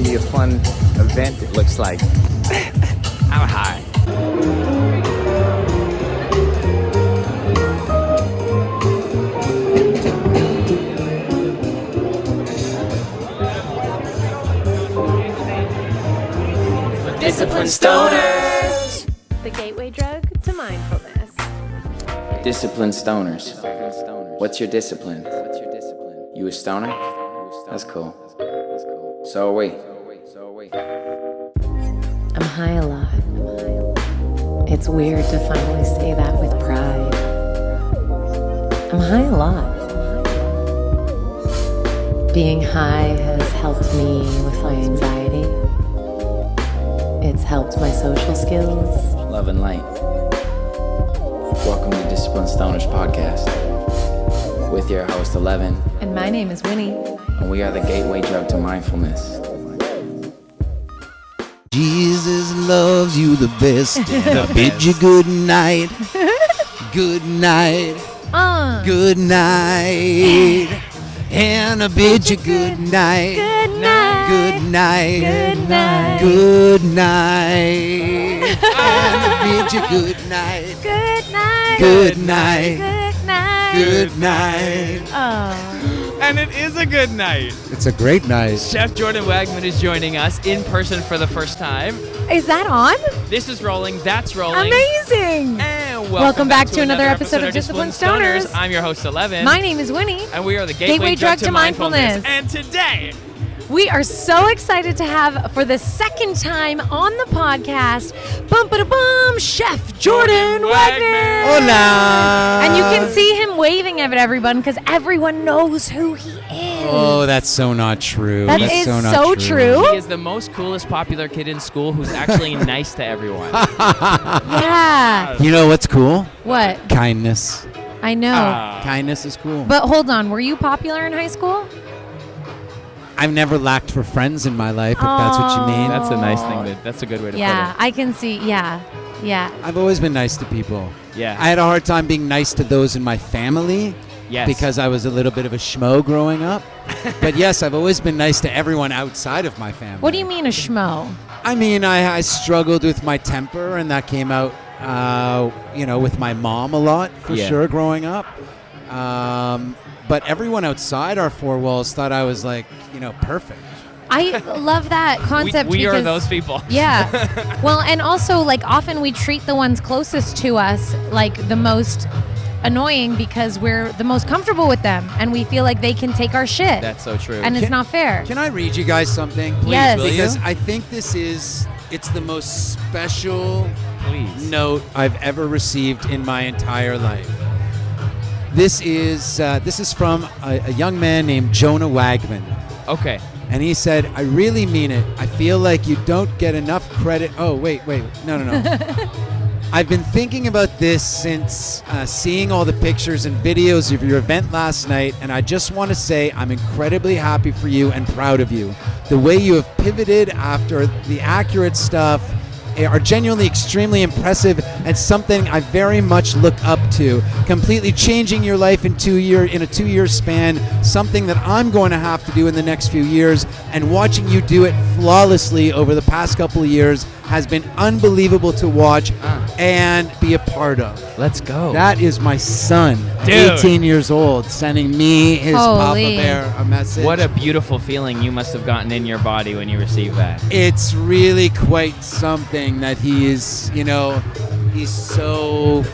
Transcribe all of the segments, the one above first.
gonna be a fun event, it looks like. I'm high. Discipline Stoners! The gateway drug to mindfulness. Discipline Stoners. What's your discipline? You a stoner? That's cool. So are we. I'm high a lot. It's weird to finally say that with pride. I'm high a lot. Being high has helped me with my anxiety. It's helped my social skills. Love and light. Welcome to Discipline Stoners podcast with your host Ellevan. And my name is Winnie. And we are the gateway drug to mindfulness. Jesus loves you the best, and I bid you good night. Good night. Good night. And I bid you good night. Good night. Good night. Good night. Good night. And I bid you good night. Good night. Good night. Good night. Good night. Oh. And it is a good night. It's a great night. Chef Jordan Wagman is joining us in person for the first time. Is that on? This is rolling, that's rolling. Amazing. And welcome back to another episode of Discipline Stoners. I'm your host, Ellevan. My name is Winnie. And we are the gateway drug to mindfulness. And today, we are so excited to have, for the second time on the podcast, Chef Jordan Wagman. Hola. And you can see him waving at everyone because everyone knows who he is. Oh, that's so not true. That That's is so not so true. he is the most coolest popular kid in school who's actually nice to everyone. Yeah. You know what's cool? What? Kindness. I know. Kindness is cool. But hold on, were you popular in high school? I've never lacked for friends in my life, if that's what you mean. That's a nice thing. That's a good way to Yeah, put I can see. Yeah. I've always been nice to people. it. Yeah. I had a hard time being nice to those in my family Yes. because I was a little bit of a schmo growing up. But yes, I've always been nice to everyone outside of my family. What do you mean a schmo? I mean, I struggled with my temper, and that came out, with my mom a lot, for sure, growing up. But everyone outside our four walls thought I was, perfect. I love that concept. we are because, those people. Yeah. Well, and also, often we treat the ones closest to us like the most annoying because we're the most comfortable with them, and we feel like they can take our shit. That's so true. And it's not fair. Can I read you guys something? Yes. will you? Because I think it's the most special Please. note I've ever received in my entire life. This is from a young man named Jonah Wagman. Okay. And he said, I really mean it. I feel like you don't get enough credit. Oh, wait. No. I've been thinking about this since seeing all the pictures and videos of your event last night, and I just want to say I'm incredibly happy for you and proud of you. The way you have pivoted after the accurate stuff are genuinely extremely impressive and something I very much look up to. Completely changing your life in a 2-year span, something that I'm going to have to do in the next few years, and watching you do it flawlessly over the past couple of years has been unbelievable to watch and be a part of. Let's go. That is my son, Dude. 18 years old, sending me, his Papa Bear, a message. What a beautiful feeling you must have gotten in your body when you received that. It's really quite something that he is, he's so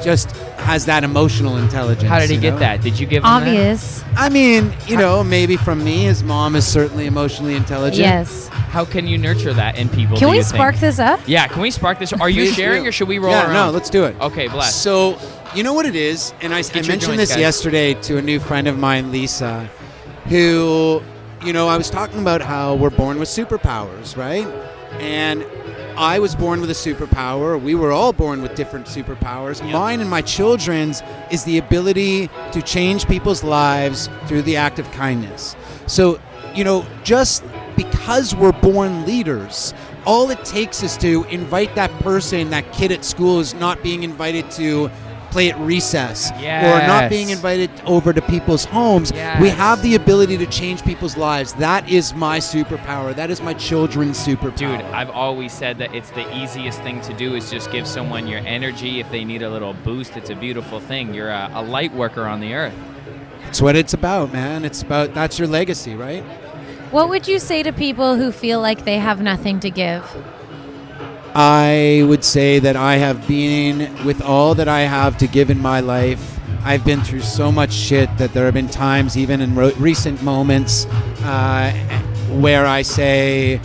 just has that emotional intelligence. How did he get that? Did you give him Obvious. I mean, maybe from me. His mom is certainly emotionally intelligent. Yes. that? How can you nurture that in people? Can do we you spark think? this up? Yeah, can we spark this? Are you Please sharing do. or should we roll Yeah, around? no, let's do it. Okay, bless. So, you know what it is? And I your mentioned joints, this guys. yesterday to a new friend of mine, Lisa, who, I was talking about how we're born with superpowers, right? And I was born with a superpower. We were all born with different superpowers. Yep. Mine and my children's is the ability to change people's lives through the act of kindness. So, just because we're born leaders, all it takes is to invite that person, that kid at school who's not being invited to play at recess or Yes. not being invited over to people's homes. Yes. We have the ability to change people's lives. That is my superpower. That is my children's superpower. Dude, I've always said that it's the easiest thing to do is just give someone your energy. If they need a little boost, it's a beautiful thing. You're a light worker on the earth. That's what it's about, man. It's about, that's your legacy, right? What would you say to people who feel like they have nothing to give? I would say that I have been, with all that I have to give in my life, I've been through so much shit that there have been times, even in recent moments, where I say,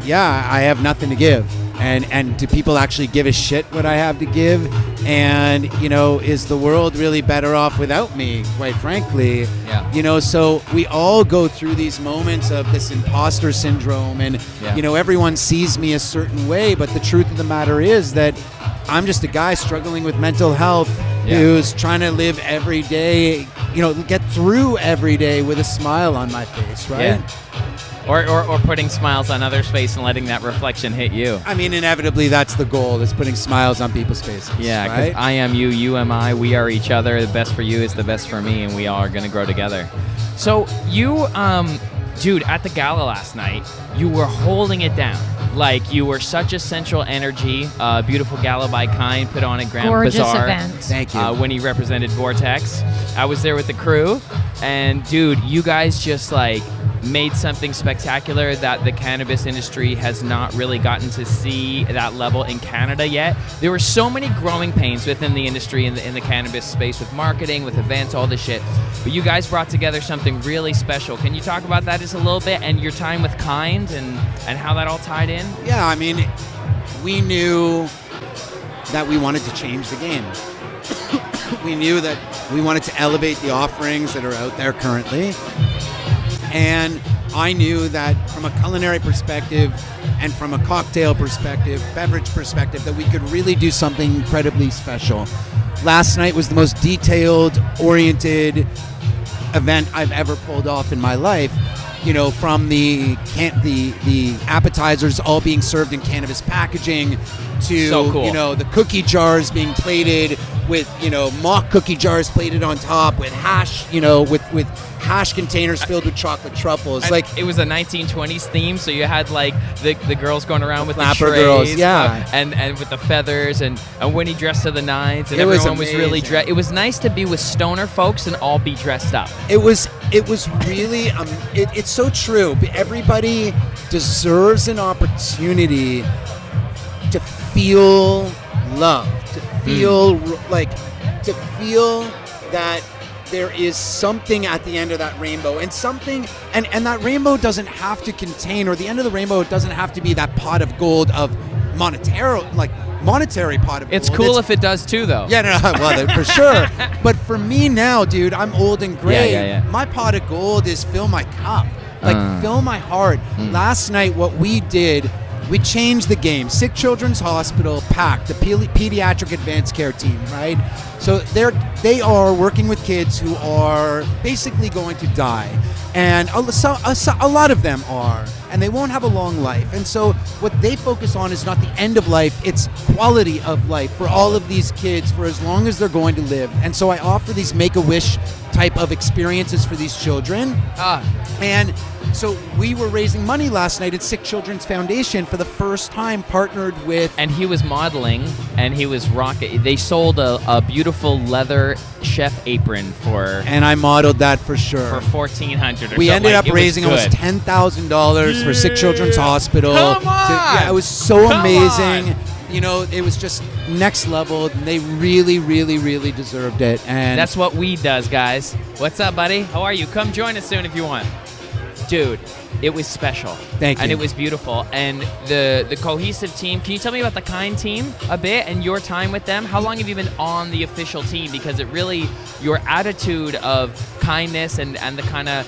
yeah, I have nothing to give. And do people actually give a shit what I have to give? And, you know, is the world really better off without me, quite frankly? Yeah. You know, so we all go through these moments of this imposter syndrome and, Yeah. you know, everyone sees me a certain way, but the truth of the matter is that I'm just a guy struggling with mental health who's trying to live every day, you know, get through every day with a smile on my face, right? Yeah. Or putting smiles on others' face and letting that reflection hit you. I mean, inevitably, that's the goal, is putting smiles on people's faces. Yeah, because right? I am you, you am I, we are each other. The best for you is the best for me, and we all are going to grow together. So you, dude, at the gala last night, you were holding it down. Like, you were such a central energy. Beautiful gala by Kind put on a Grand Gorgeous Bazaar. event. Thank you. When he represented Vortex. I was there with the crew, and dude, you guys just like made something spectacular that the cannabis industry has not really gotten to see at that level in Canada yet. There were so many growing pains within the industry in the cannabis space with marketing, with events, all this shit. But you guys brought together something really special. Can you talk about that just a little bit and your time with Kind and how that all tied in? Yeah, I mean, we knew that we wanted to change the game. We knew that we wanted to elevate the offerings that are out there currently. And I knew that from a culinary perspective and from a cocktail perspective, beverage perspective, that we could really do something incredibly special. Last night was the most detailed, oriented event I've ever pulled off in my life. You know, from the appetizers all being served in cannabis packaging to, So cool. you know, the cookie jars being plated with, you know, mock cookie jars plated on top with hash, you know, with hash containers filled with chocolate truffles. And like, it was a 1920s theme, so you had like the girls going around with the flapper trays, girls, yeah. and with the feathers, and Winnie dressed to the nines, and It was everyone was really amazing. dressed. It was nice to be with stoner folks and all be dressed up. It was really, it's so true. Everybody deserves an opportunity to feel love, to feel to feel that there is something at the end of that rainbow, and something, and that rainbow doesn't have to contain, or the end of the rainbow doesn't have to be that pot of gold of monetary pot of gold. It's cool if it does too, though. Yeah, no, well, for sure. But for me now, dude, I'm old and gray. Yeah. My pot of gold is fill my cup. Fill my heart. Last night, what we did, we changed the game. Sick Children's Hospital packed, the pediatric advanced care team, right? So they are working with kids who are basically going to die. And a lot of them are. And they won't have a long life. And so what they focus on is not the end of life, it's quality of life for all of these kids for as long as they're going to live. And so I offer these Make-A-Wish type of experiences for these children. And so we were raising money last night at Sick Children's Foundation for the first time, partnered with... And he was modeling, and he was rocking. They sold a beautiful leather chef apron for... And I modeled that for sure. For $1,400 or We ended up It was raising almost good. $10,000 for Sick Children's Hospital. Come on! Yeah, it was so Come amazing. on! You know, it was just next level. And they really, really, really deserved it. And That's what weed does, guys. What's up, buddy? How are you? Come join us soon if you want. Dude, it was special. Thank you. And it was beautiful. And the cohesive team. Can you tell me about the Kind team a bit and your time with them? How long have you been on the official team? Because it really, your attitude of kindness and the kind of,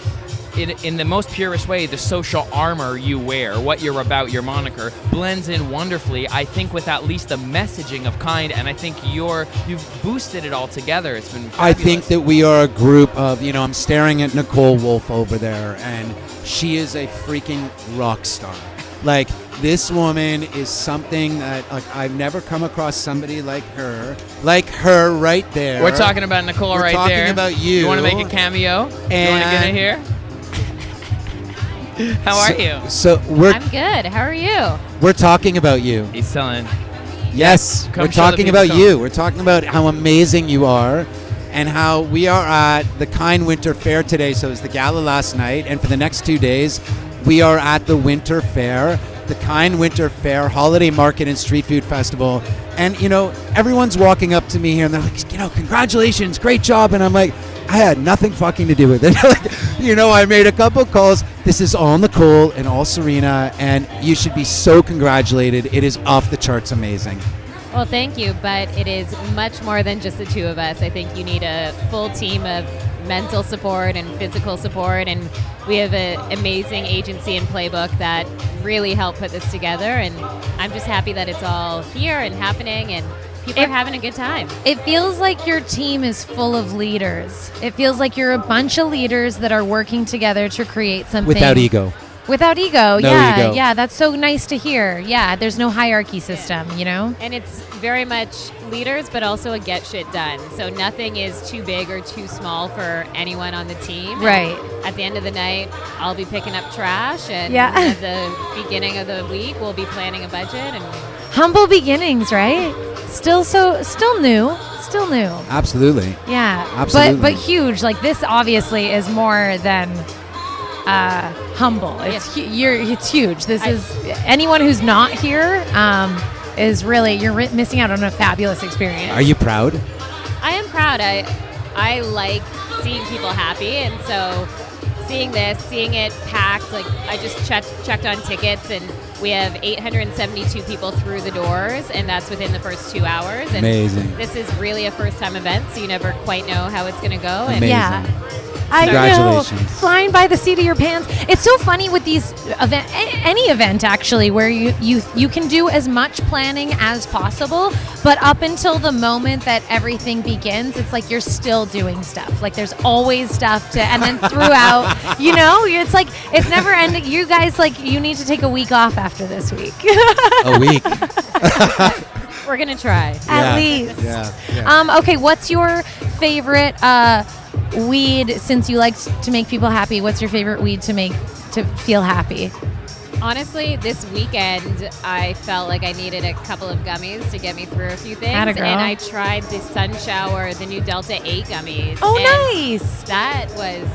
in the most purest way, the social armor you wear, what you're about, your moniker, blends in wonderfully, I think, with at least the messaging of Kind, and I think you've boosted it all together. It's been fabulous. I think that we are a group of, you know, I'm staring at Nicole Wolf over there, and she is a freaking rock star. Like, this woman is something that, like, I've never come across somebody like her right there. We're talking about Nicole We're right talking there. about you. You want to make a cameo? You want to get in here? How are you? So I'm good. How are you? we're talking about you. He's selling. Yes, Come we're show the talking people, about come. you. We're talking about how amazing you are and how we are at the Kind Winter Fair today. So it was the gala last night, and for the next 2 days, we are at the Winter Fair, the Kind Winter Fair holiday market and street food festival. And, you know, everyone's walking up to me here and they're like, you know, congratulations, great job. And I'm like, I had nothing fucking to do with it. Like, you know, I made a couple calls. This is all Nicole and all Serena, and you should be so congratulated. It is off the charts amazing. Well, thank you, but it is much more than just the two of us. I think you need a full team of mental support and physical support, and we have an amazing agency and playbook that really helped put this together, and I'm just happy that it's all here and happening, and people are having a good time. It feels like your team is full of leaders. It feels like you're a bunch of leaders that are working together to create something. Without ego. Without ego, No yeah. ego. Yeah, that's so nice to hear. Yeah, there's no hierarchy system, you know? And it's very much leaders, but also a get shit done. So nothing is too big or too small for anyone on the team. And Right. at the end of the night, I'll be picking up trash, and Yeah. at the beginning of the week, we'll be planning a budget. And Humble beginnings, right? Still new. Absolutely. Yeah. Absolutely. But huge. Like, this obviously is more than humble. It's it's huge. This is anyone who's not here is really you're missing out on a fabulous experience. Are you proud? I am proud. I like seeing people happy, and so seeing it packed. Like, I just checked on tickets, and we have 872 people through the doors, and that's within the first 2 hours. And Amazing. this is really a first-time event, so you never quite know how it's going to go. And Amazing. Yeah. I know, Congratulations. flying by the seat of your pants. It's so funny with these any event actually, where you can do as much planning as possible, but up until the moment that everything begins, it's like you're still doing stuff. Like, there's always stuff to, and then throughout, you know, it's like it's never ending. You guys, like, you need to take a week off after this week. A week. we're going to try. At least. Yeah. Okay, what's your favorite weed, since you like to make people happy? What's your favorite weed to feel happy? Honestly, this weekend, I felt like I needed a couple of gummies to get me through a few things. Atta girl. And I tried the Sun Shower, the new Delta 8 gummies. Oh, and nice. That was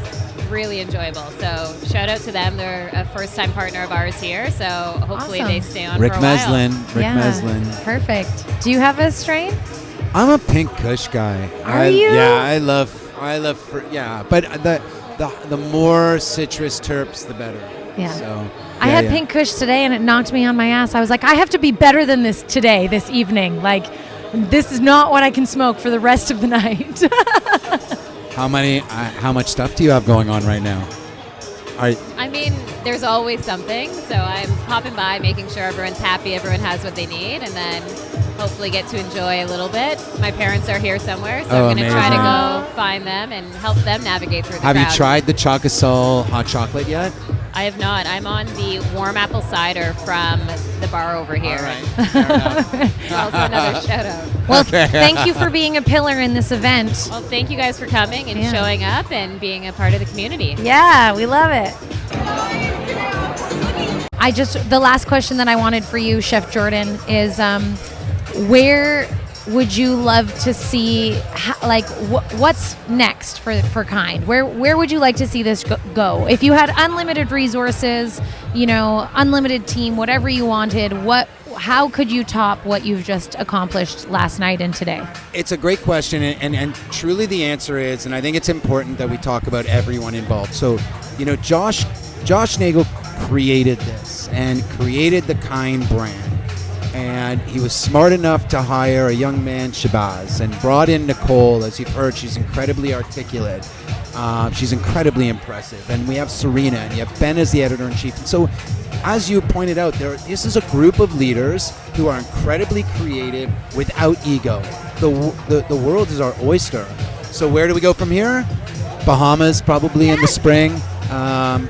really enjoyable. So shout out to them. They're a first-time partner of ours here. So hopefully Awesome. they stay on Rick for a while. Meslin. Rick Yeah. Meslin. Perfect. Do you have a strain? I'm a Pink Kush guy. Are you? Yeah, I love but the more citrus terps, the better. Yeah. So I had Pink Kush today, and it knocked me on my ass. I was like, I have to be better than this today, this evening. Like, this is not what I can smoke for the rest of the night. How much stuff do you have going on right now? I mean, there's always something. So I'm popping by, making sure everyone's happy, everyone has what they need, and then hopefully get to enjoy a little bit. My parents are here somewhere, so I'm going to try to go find them and help them navigate through the Have crowd. you tried the Chocosol hot chocolate yet? I have not. I'm on the warm apple cider from the bar over here. All right. Fair enough. Also another shout out. Well, thank you for being a pillar in this event. Well, thank you guys for coming and Yeah. showing up and being a part of the community. Yeah, we love it. The last question that I wanted for you, Chef Jordan, is where would you love to see, what's next for Kind? Where would you like to see this go? If you had unlimited resources, unlimited team, whatever you wanted, how could you top what you've just accomplished last night and today? It's a great question, and truly the answer is, and I think it's important that we talk about everyone involved. So, Josh Nagel created this and created the Kind brand. And he was smart enough to hire a young man, Shabazz, and brought in Nicole. As you've heard, she's incredibly articulate. She's incredibly impressive. And we have Serena, and you have Ben as the editor-in-chief. And so, as you pointed out, this is a group of leaders who are incredibly creative without ego. The world is our oyster. So where do we go from here? Bahamas, probably in the spring.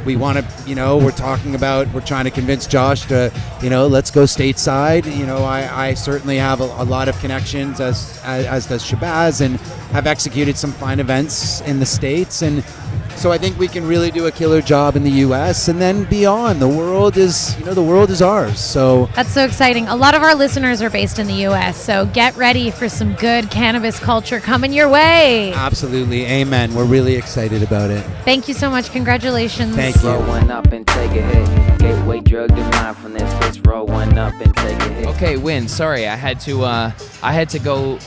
We want to, we're trying to convince Josh to, let's go stateside. I certainly have a lot of connections as does Shabazz, and have executed some fine events in the States. And so I think we can really do a killer job in the U.S. and then beyond. The world is ours. So that's so exciting. A lot of our listeners are based in the U.S., so get ready for some good cannabis culture coming your way. Absolutely. Amen. We're really excited about it. Thank you so much. Congratulations. Thank you. Roll one up and take a hit. Gateway drug to mindfulness. Let's roll one up and take a hit. Okay, Win. Sorry, I had to go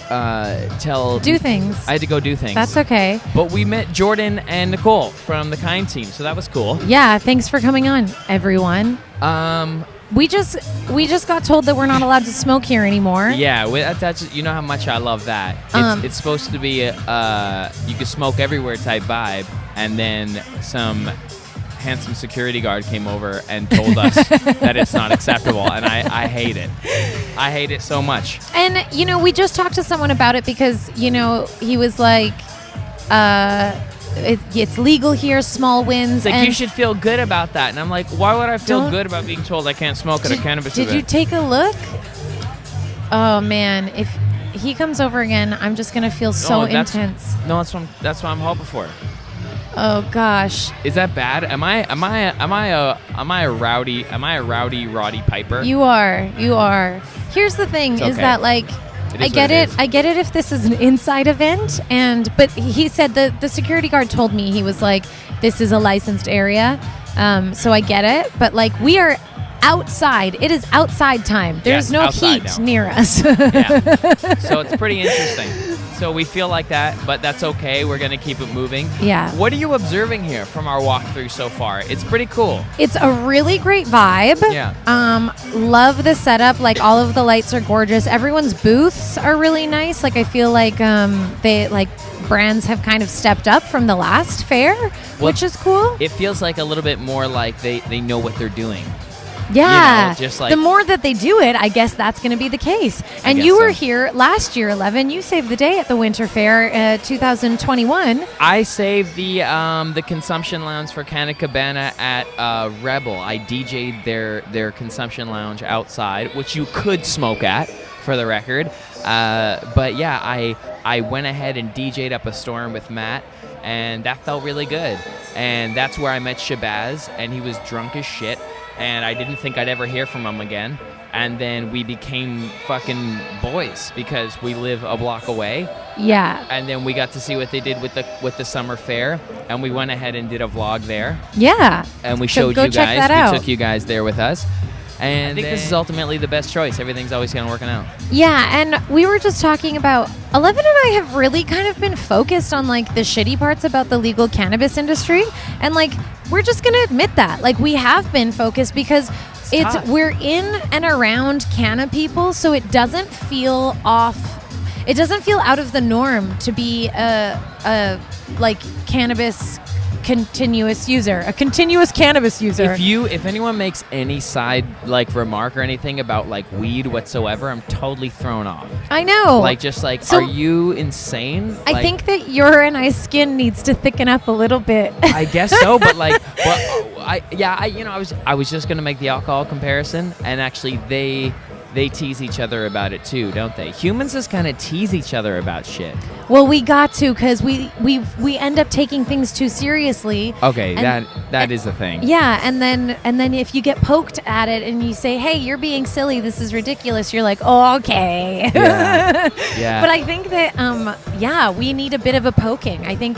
Do things. I had to go do things. That's okay. But we met Jordan and Nicole from the Kind team, so that was cool. Yeah, thanks for coming on, everyone. We just got told that we're not allowed to smoke here anymore. Yeah, that's you know how much I love that. It's supposed to be a you can smoke everywhere type vibe, and then some handsome security guard came over and told us that it's not acceptable, and I hate it. I hate it so much. And we just talked to someone about it because he was like, it's legal here, small wins. It's like, and you should feel good about that. And I'm like, why would I feel good about being told I can't smoke at a cannabis event? Did you take a look? Oh man, if he comes over again, I'm just gonna feel so intense. No, that's what I'm hoping for. Oh gosh. Is that bad? Am I a rowdy piper? You are. Here's the thing, It's is okay. that like I get it. I get it if this is an inside event, but he said the security guard told me, he was like, this is a licensed area, so I get it. But like, we are outside. It is outside time. There's no heat now. near us. Yeah. So it's pretty interesting. So we feel like that, but that's okay. We're going to keep it moving. Yeah. What are you observing here from our walkthrough so far? It's pretty cool. It's a really great vibe. Yeah. Love the setup. Like, all of the lights are gorgeous. Everyone's booths are really nice. Like, I feel like brands have kind of stepped up from the last fair, which is cool. It feels like a little bit more like they know what they're doing. Yeah, just like, the more that they do it, I guess that's going to be the case. And you were here last year, Ellevan. You saved the day at the WinterFair 2021. I saved the consumption lounge for Canna Cabana at Rebel. I DJ'd their consumption lounge outside, which you could smoke at, for the record. But yeah, I went ahead and DJ'd up a storm with Matt, and that felt really good. And that's where I met Shabazz, and he was drunk as shit. And I didn't think I'd ever hear from him again. And then we became fucking boys because we live a block away. Yeah. And then we got to see what they did with the summer fair, and we went ahead and did a vlog there. Yeah. And we So showed go you check guys. that out. We took you guys there with us. And I think this is ultimately the best choice. Everything's always kind of working out. Yeah, and we were just talking about, Ellevan and I have really kind of been focused on like the shitty parts about the legal cannabis industry, and like we're just gonna admit that, like, we have been focused because we're in and around canna people, so it doesn't feel off. It doesn't feel out of the norm to be a like cannabis continuous cannabis user. If anyone makes any side like remark or anything about like weed whatsoever, I'm totally thrown off. I know. Like, just like, So, are you insane? I think that your and I's skin needs to thicken up a little bit. I guess so, but like, I was just gonna make the alcohol comparison, and actually they tease each other about it too, don't they? Humans just kind of tease each other about shit. Well, we got to, because we end up taking things too seriously. Okay, And- that is the thing. Yeah, and then if you get poked at it and you say, "Hey, you're being silly. This is ridiculous," you're like, "Oh, okay." Yeah. Yeah. But I think that we need a bit of a poking. I think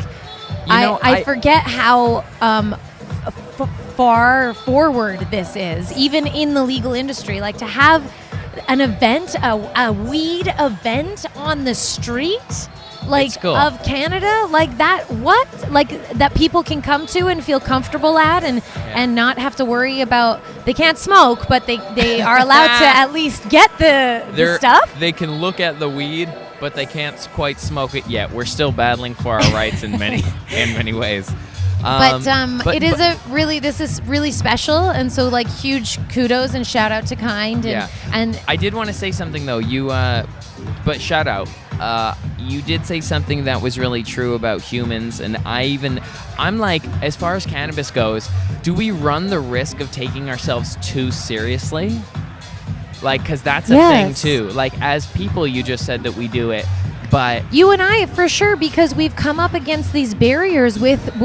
I forget how far forward this is, even in the legal industry. Like, to have an event, a weed event on the street, like, cool. of Canada, like that, that people can come to and feel comfortable at, and not have to worry about, they can't smoke, but they are allowed to at least get the stuff. They can look at the weed, but they can't quite smoke it yet. We're still battling for our rights in many ways. This is really special, and so like huge kudos and shout out to Kind, and I did want to say something though. But shout out. you did say something that was really true about humans, and I'm like, as far as cannabis goes, do we run the risk of taking ourselves too seriously? Like, because that's a thing too. Like, as people, you just said that we do it, but you and I, for sure, because we've come up against these barriers with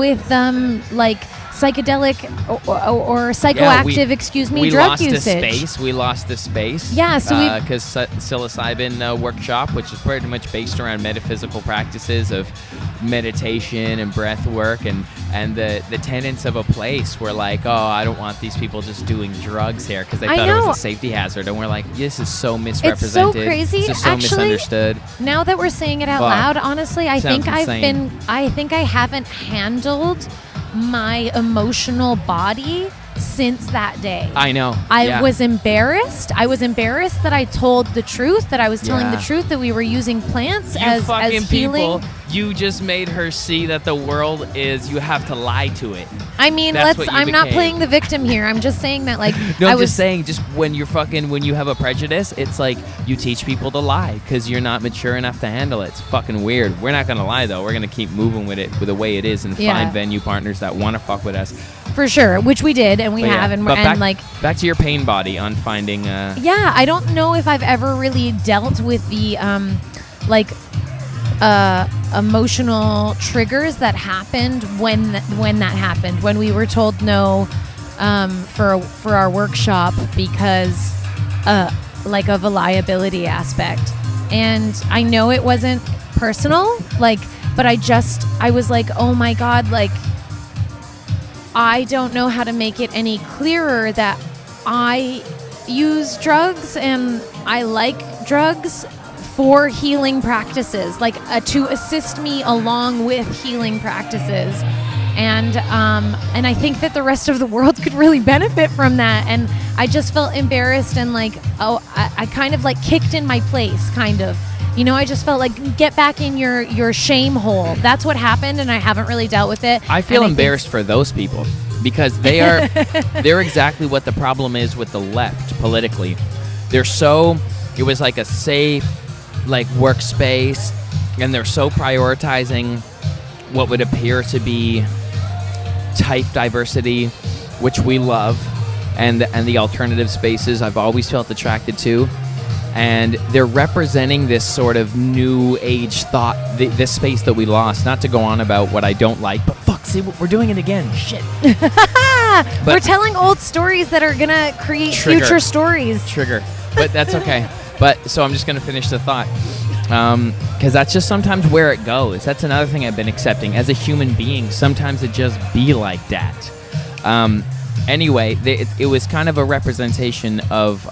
like psychedelic or psychoactive, drug usage. We lost the space. Yeah, so because psilocybin workshop, which is pretty much based around metaphysical practices of meditation and breath work, and the tenets of a place were like, oh, I don't want these people just doing drugs here because they thought it was a safety hazard, and we're like, this is so misrepresented. It's so crazy. This is so misunderstood. Now that we're saying it out loud, honestly, I think I haven't handled my emotional body since that day. I know. I was embarrassed. I was embarrassed that I told the truth, that I was telling the truth, that we were using plants as healing. People, you just made her see that the world is, you have to lie to it. I mean, I'm not playing the victim here. I'm just saying that, like, no, I'm just saying, just when you have a prejudice, it's like you teach people to lie because you're not mature enough to handle it. It's fucking weird. We're not going to lie, though. We're going to keep moving with it with the way it is and find venue partners that want to fuck with us. For sure, which we did, and we have, and back to your pain body on finding. Yeah, I don't know if I've ever really dealt with the emotional triggers that happened when that happened, when we were told no for our workshop because of a liability aspect. And I know it wasn't personal, but I was like, oh my God, like, I don't know how to make it any clearer that I use drugs and I like drugs for healing practices, to assist me along with healing practices. And I think that the rest of the world could really benefit from that. And I just felt embarrassed and I kind of kicked in my place, kind of. You know, I just felt like, get back in your shame hole. That's what happened, and I haven't really dealt with it. I feel embarrassed for those people because they're exactly what the problem is with the left politically. It was like a safe, workspace, and they're so prioritizing what would appear to be type diversity, which we love, and the alternative spaces I've always felt attracted to. And they're representing this sort of new age thought, this space that we lost. Not to go on about what I don't like, but fuck, see, we're doing it again. Shit. We're telling old stories that are going to create future stories. Trigger. But that's okay. So I'm just going to finish the thought. Because that's just sometimes where it goes. That's another thing I've been accepting. As a human being, sometimes it just be like that. Anyway, it was kind of a representation of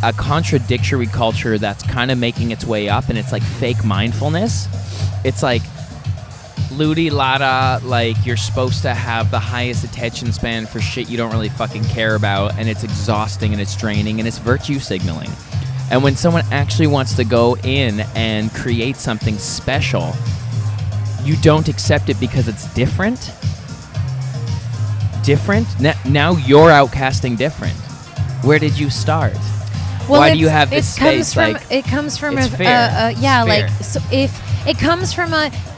a contradictory culture that's kind of making its way up, and it's like fake mindfulness. It's like Ludi Lada, you're supposed to have the highest attention span for shit you don't really fucking care about, and it's exhausting and it's draining and it's virtue signaling. And when someone actually wants to go in and create something special, you don't accept it because it's different. Now you're outcasting different. Where did you start? Well, why do you have this space? It comes from it's fair. So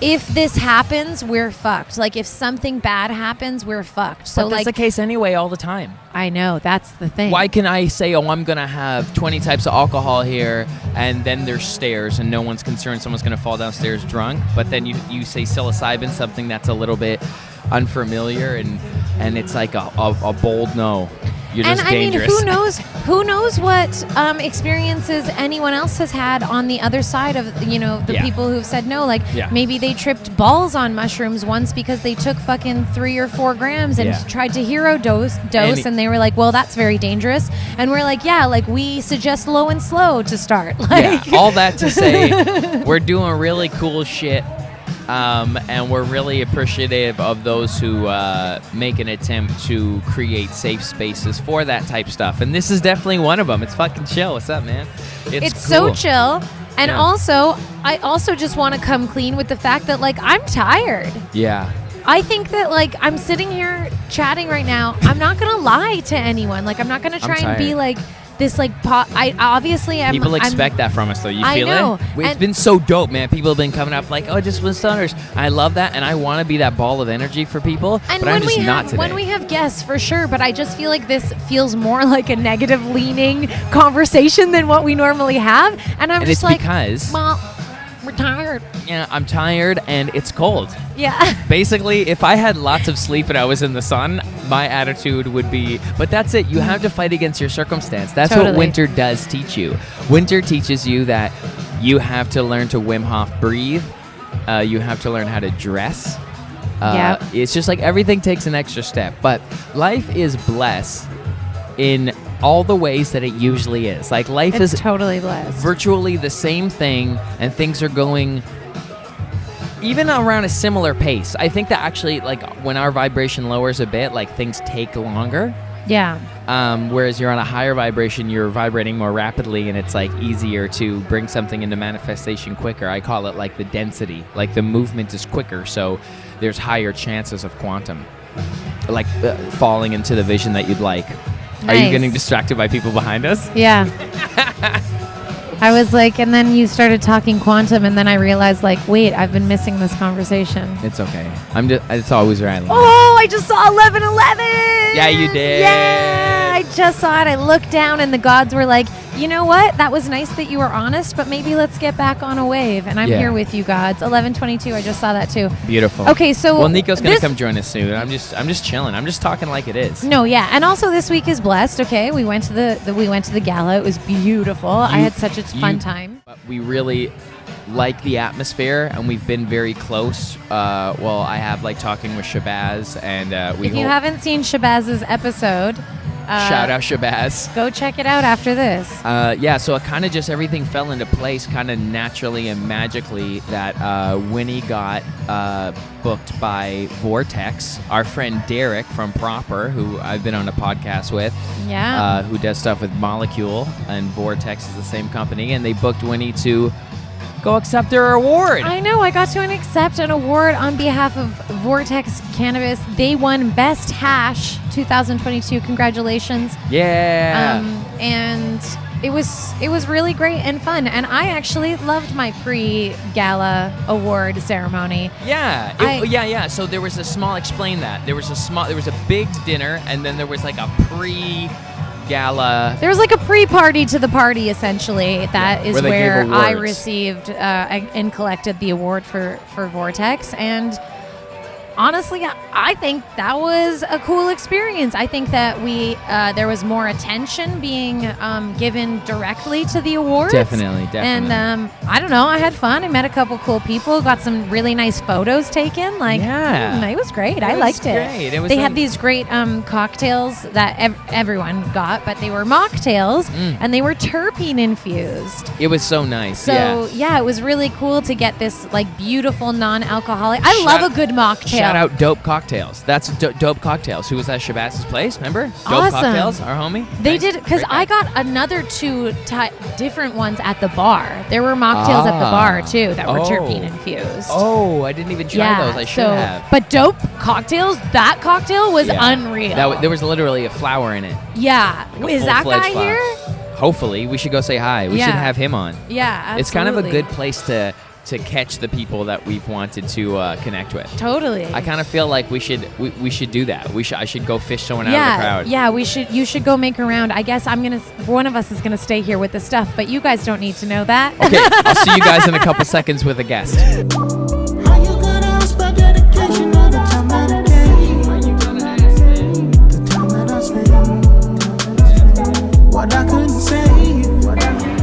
if this happens, we're fucked. If something bad happens, we're fucked. So but that's the case anyway all the time. I know, that's the thing. Why can I say, I'm going to have 20 types of alcohol here, and then there's stairs, and no one's concerned someone's going to fall downstairs drunk, but then you say psilocybin, something that's a little bit unfamiliar, and it's like a bold no. You're just dangerous. I mean, who knows what experiences anyone else has had on the other side of, the people who've said no. Maybe they tripped balls on mushrooms once because they took fucking 3 or 4 grams and tried to hero dose, and they were like, well, that's very dangerous. And we're like, we suggest low and slow to start. All that to say, we're doing really cool shit. And we're really appreciative of those who make an attempt to create safe spaces for that type of stuff. And this is definitely one of them. It's fucking chill. What's up, man? It's so cool. chill. And also, I also just want to come clean with the fact that, I'm tired. Yeah. I think that, I'm sitting here chatting right now. I'm not going to lie to anyone. I'm not going to try and be this like I obviously am. People expect that from us, though. You I feel know. it? It's And- been so dope, man. People have been coming up like, oh, Discipline Stoners. I love that, and I want to be that ball of energy for people, And but I'm just not today. when we have guests, for sure, but I just feel like this feels more like a negative leaning conversation than what we normally have, and I'm And just it's like, because- well, we're tired. Yeah, I'm tired, and it's cold. Yeah. Basically, if I had lots of sleep and I was in the sun, my attitude would be, but that's it. You have to fight against your circumstance. That's Totally. what winter does teach you. Winter teaches you that you have to learn to Wim Hof breathe. You have to learn how to dress. Yep. It's just like everything takes an extra step. But life is blessed in all the ways that it usually is. Like life It's is totally blessed. virtually the same thing, and things are going even around a similar pace. I think that actually, like, when our vibration lowers a bit, like, things take longer. Yeah. Whereas you're on a higher vibration, you're vibrating more rapidly, and it's, like, easier to bring something into manifestation quicker. I call it, like, the density. Like, the movement is quicker, so there's higher chances of quantum, like, falling into the vision that you'd like. Are you Nice. getting distracted by people behind us? Yeah. I was like, and then you started talking quantum, and then I realized, like, wait, I've been missing this conversation. It's okay. It's always right. Oh, I just saw 11/11. Yeah, you did. Yeah, I just saw it. I looked down, and the gods were like, you know what? That was nice that you were honest, but maybe let's get back on a wave. And I'm Yeah. here with you, gods. 11/22. I just saw that too. Beautiful. Okay, so well, Nico's gonna this- come join us soon. I'm just chilling. I'm just talking like it is. No, yeah, and also this week is blessed. Okay, we went to the gala. It was beautiful. I had such a fun time. But we really like the atmosphere, and we've been very close. Well, I have like talking with Shabazz, and we If you haven't seen Shabaz's episode, shout out Shabazz. go check it out after this. Yeah, so it kind of just everything fell into place kind of naturally and magically that Winnie got booked by Vortex, our friend Derek from Proper, who I've been on a podcast with, Yeah. who does stuff with Molecule, and Vortex is the same company, and they booked Winnie to go accept her award. I know. I got to accept an award on behalf of Vortex Cannabis. They won Best Hash 2022. Congratulations. Yeah. And it was really great and fun. And I actually loved my pre-gala award ceremony. Yeah. Yeah. So there was a small. Explain that. There was a big dinner, and then there was like a pre-gala. There was like a pre-party to the party, essentially. That is where they where gave I awards. received and collected the award for Vortex. And honestly, I think that was a cool experience. I think that there was more attention being given directly to the awards. Definitely. And I don't know, I had fun. I met a couple cool people, got some really nice photos taken. Like, Yeah. it was great. I was liked it. great. It was they like- had these great cocktails that everyone got, but they were mocktails and they were terpene infused. It was so nice. So yeah, it was really cool to get this like beautiful non-alcoholic. I love a good mocktail. Shout out Dope Cocktails. That's Dope Cocktails. Who was at Shabazz's place? Remember? Dope Awesome. Cocktails, our homie. They Nice. did, because Great I guy. got another two different ones at the bar. There were mocktails at the bar too that were terpene infused. Oh, I didn't even try those. I should have. But Dope Cocktails, that cocktail was Yeah. unreal. There was literally a flower in it. Yeah. Like a Is that full-fledged guy flower. here? Hopefully. We should go say hi. We Yeah. should have him on. Yeah, absolutely. It's kind of a good place to catch the people that we've wanted to connect with. Totally. I kind of feel like we should do that. I should go fish someone out of the crowd. Yeah, you should go make a round. I guess one of us is gonna stay here with the stuff, but you guys don't need to know that. Okay, I'll see you guys in a couple seconds with a guest. How you gonna ask for dedication all the time of the day? The time that I spend. What I couldn't say.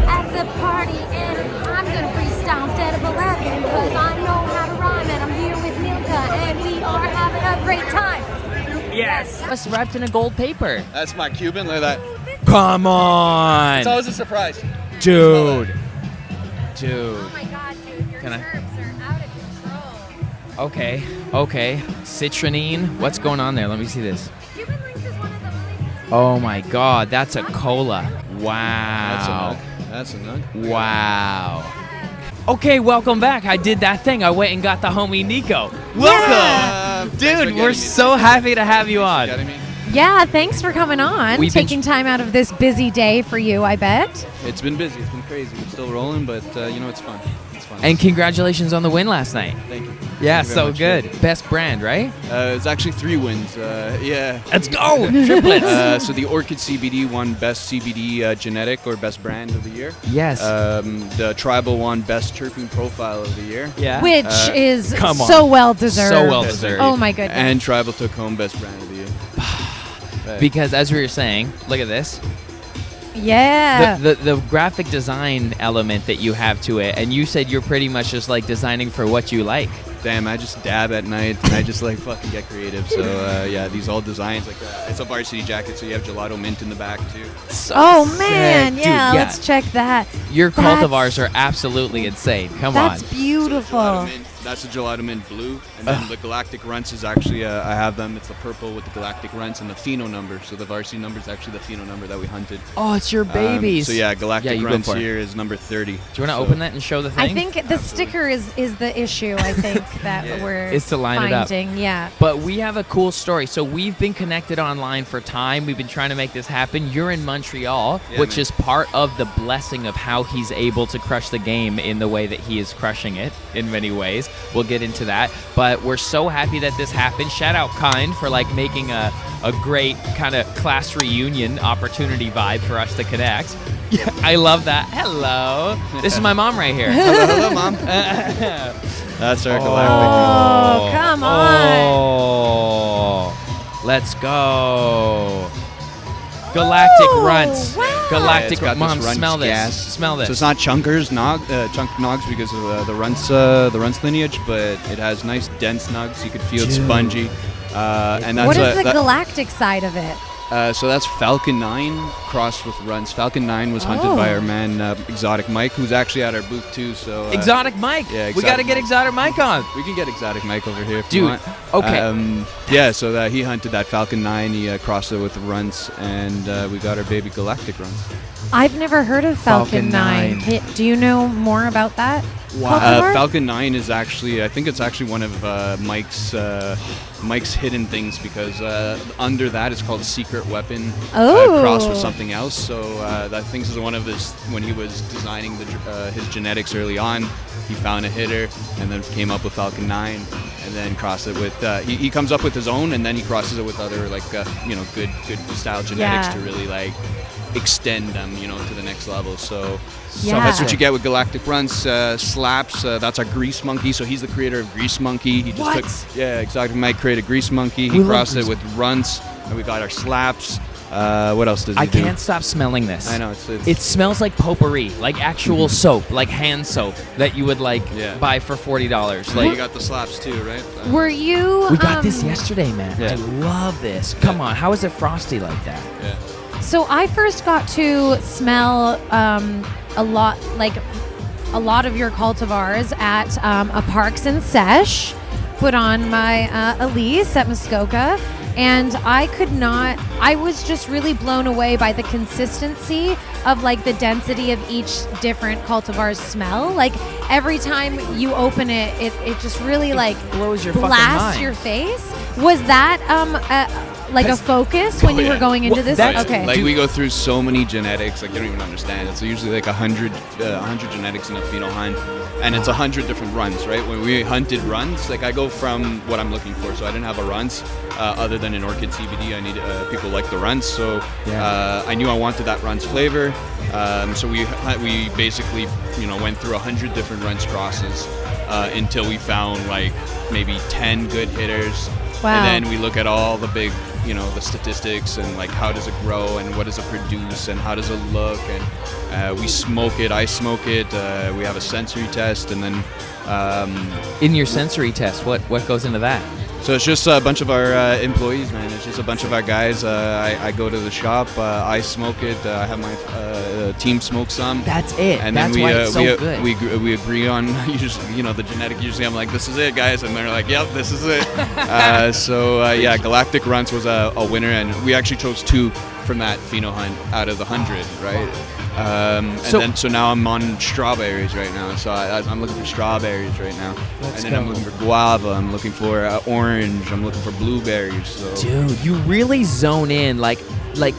At the party, and I'm gonna freestyle instead of 11 because I know how to rhyme, and I'm here with Milka, and we are having a great time. Yes. It's wrapped in a gold paper. That's my Cuban. Look at that. Come on. It's always a surprise. Dude. Oh my god, dude, your Can I- nerves are out of control. Okay. Citronine. What's going on there? Let me see this. Cuban Links is one of the only Oh my God, that's a cola. Wow. That's a nug. Wow. Okay, welcome back. I did that thing. I went and got the homie Niko. Welcome. Thanks for Dude, getting we're me. so happy to have you on. Getting me? Yeah, thanks for coming on. We've been- Taking time out of this busy day for you, I bet. It's been busy. It's been crazy. We're still rolling, but it's fun. It's fun. And congratulations on the win last night. Thank you. Yeah, Thank you very so much. good. Best brand, right? It's actually 3 wins. Yeah. Let's go. Triplets. So the Orchid CBD won Best CBD Genetic or Best Brand of the Year. Yes. The Tribal won Best Terpene Profile of the Year. Yeah. Which is come on. so well deserved. So well deserved. Oh my goodness. And Tribal took home Best Brand of the Year. Right. Because as we were saying, look at this. Yeah. The graphic design element that you have to it, and you said you're pretty much just like designing for what you like. Damn, I just dab at night and I just like fucking get creative. So yeah, these all designs like it's a varsity jacket, so you have gelato mint in the back too. Oh man, sick. yeah, Dude, let's check that. Your That's- cultivars are absolutely insane. Come That's on. beautiful. That's the gelato mint blue, and then the galactic runts is actually I have them. It's the purple with the galactic runts and the pheno number. So the varsity number is actually the pheno number that we hunted. Oh, it's your babies. So yeah, galactic you go runts for it. here is number 30. Do you want to open that and show the thing? I think the sticker is the issue. I think that we're Is to line it up. finding. Yeah. But we have a cool story. So we've been connected online for time. We've been trying to make this happen. You're in Montreal, Yeah, which man. is part of the blessing of how he's able to crush the game in the way that he is crushing it in many ways. We'll get into that. But we're so happy that this happened. Shout out Kind for like making a great kind of class reunion opportunity vibe for us to connect. Yeah, I love that. Hello. This is my mom right here. Hello, Mom. That's our galactic. Oh, come on. Oh, let's go. Galactic Ooh, runts. wow. Galactic it's got Mom, this runts smell this. gas. Smell this. So it's not chunkers, chunk nogs because of the runts lineage, but it has nice dense nugs. You could feel it's spongy. And that's What is the that- galactic side of it? So that's Falcon 9 crossed with runts. Falcon 9 was hunted by our man Exotic Mike, who's actually at our booth too. So Exotic Mike. yeah, We got to Exotic get Mike. Exotic Mike on. we can get Exotic Mike over here if Dude, you want. okay. Yeah, so that he hunted that Falcon 9. He crossed it with the runts, and we got our baby Galactic runts. I've never heard of Falcon Falcon 9. 9. Do you know more about that? cultivar? Falcon 9 is actually, I think it's actually one of Mike's hidden things because under that it's called Secret Weapon crossed with something else. So that thing is one of his, when he was designing his genetics early on, he found a hitter and then came up with Falcon 9 and then crossed it with, he comes up with his own and then he crosses it with other like, good style genetics to really like extend them, to the next level. So that's what you get with Galactic Runs. Slaps, that's our Grease Monkey. So he's the creator of Grease Monkey. He just took, Exotic Mike created Grease Monkey. He crossed it with Runs, and we got our Slaps. What else does he do? I can't stop smelling this. I know it smells like potpourri, like actual soap, like hand soap that you would buy for $40. Like you got the Slaps too, right? Were you? We got this yesterday, man. Yeah. I love this. Come on, how is it frosty like that? Yeah. So I first got to smell a lot of your cultivars at a Parks and Sesh, put on my Elise at Muskoka, and I was just really blown away by the consistency of like the density of each different cultivar's smell. Like every time you open it, it just really blows your fucking blasts mind. your face. Was that a focus when you were going into this? Okay. Like we go through so many genetics, like you don't even understand. It's usually like 100 genetics in a pheno hunt, and it's 100 different runs, right? When we hunted runs, like I go from what I'm looking for. So I didn't have a runs other than an orchid CBD. I need people like the runs, so I knew I wanted that runs flavor. So we basically went through 100 different runs crosses until we found like maybe 10 good hitters. Wow. And then we look at all the big, the statistics and like how does it grow and what does it produce and how does it look, and we smoke it, I smoke it, we have a sensory test, and then In your sensory test, what goes into that? so it's just a bunch of our employees, man. It's just a bunch of our guys. I go to the shop, I smoke it, I have my team smoke some. That's it. And That's then why it's so good. we agree on usually, the genetic. Usually I'm like, this is it, guys, and they're like, yep, this is it. Galactic Runs was a winner, and we actually chose two from that pheno hunt out of the 100, right? So now I'm on strawberries right now. So I'm looking for strawberries right now. I'm looking for guava. I'm looking for orange. I'm looking for blueberries. So. Dude, you really zone in like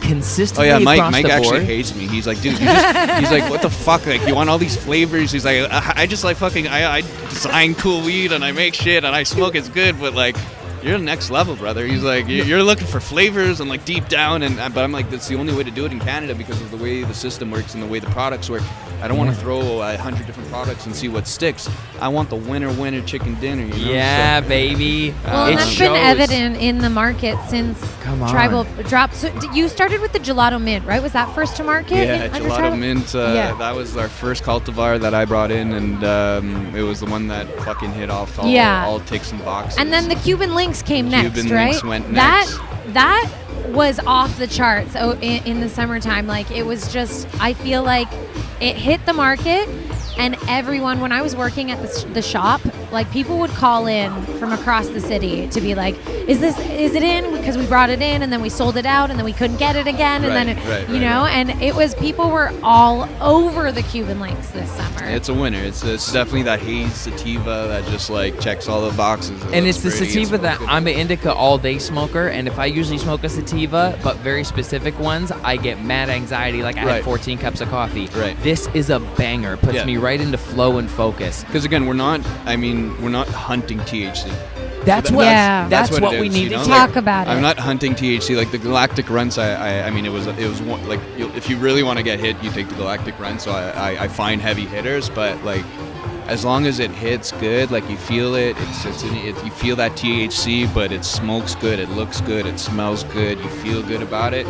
consistently. Oh yeah, across Mike the board. actually hates me. He's like, dude, he's like, what the fuck? Like, you want all these flavors? He's like, I just like fucking, I design cool weed and I make shit and I smoke. It's good, but like, you're the next level, brother. He's like, you're looking for flavors and like deep down, but I'm like, that's the only way to do it in Canada because of the way the system works and the way the products work. I don't want to throw 100 different products and see what sticks. I want the winner chicken dinner. You know? Yeah, so, baby. Well, that's been evident in the market since Tribal dropped. So you started with the Gelato Mint, right? Was that first to market? Yeah, Gelato Mint. That was our first cultivar that I brought in, and it was the one that fucking hit off all ticks and boxes. And then the Cuban Links came next, Cuban right? Links went next. That was off the charts in the summertime. Like, it was just, I feel like it hit the market, and everyone, when I was working at the shop, like, people would call in from across the city to be like, is it in? Because we brought it in and then we sold it out and then we couldn't get it again, and you know, and it was, people were all over the Cuban Links this summer. It's a winner. It's definitely that haze sativa that just like checks all the boxes. And it's the sativa that I'm an indica all day smoker, and if I usually smoke a sativa, but very specific ones, I get mad anxiety. Like, I had 14 cups of coffee. Right. This is a banger. Puts me right into flow and focus. Because again, we're not hunting THC. That's what we need to talk about. I'm not hunting THC. Like the galactic runs, I mean, it was one, like, if you really want to get hit, you take the galactic run. So I find heavy hitters, but like, as long as it hits good, like you feel it, you feel that THC, but it smokes good, it looks good, it smells good, you feel good about it.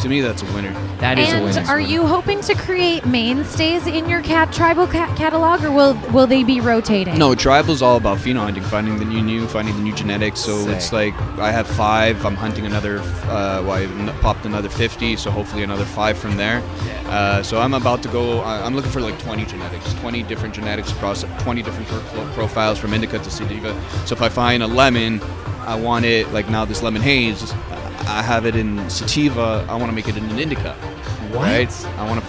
To me, that's a winner. That is a winner. And are you hoping to create mainstays in your Tribal catalog, or will they be rotating? No, Tribal's all about pheno hunting, finding the new genetics. So it's like, I have 5. I'm hunting another. I popped another 50. So hopefully another 5 from there. So I'm about to go. I'm looking for like 20 genetics, 20 different genetics across 20 different profiles from indica to sativa. So if I find a lemon, I want it like now this lemon haze. I have it in sativa. I want to make it in an indica. What? Right? I want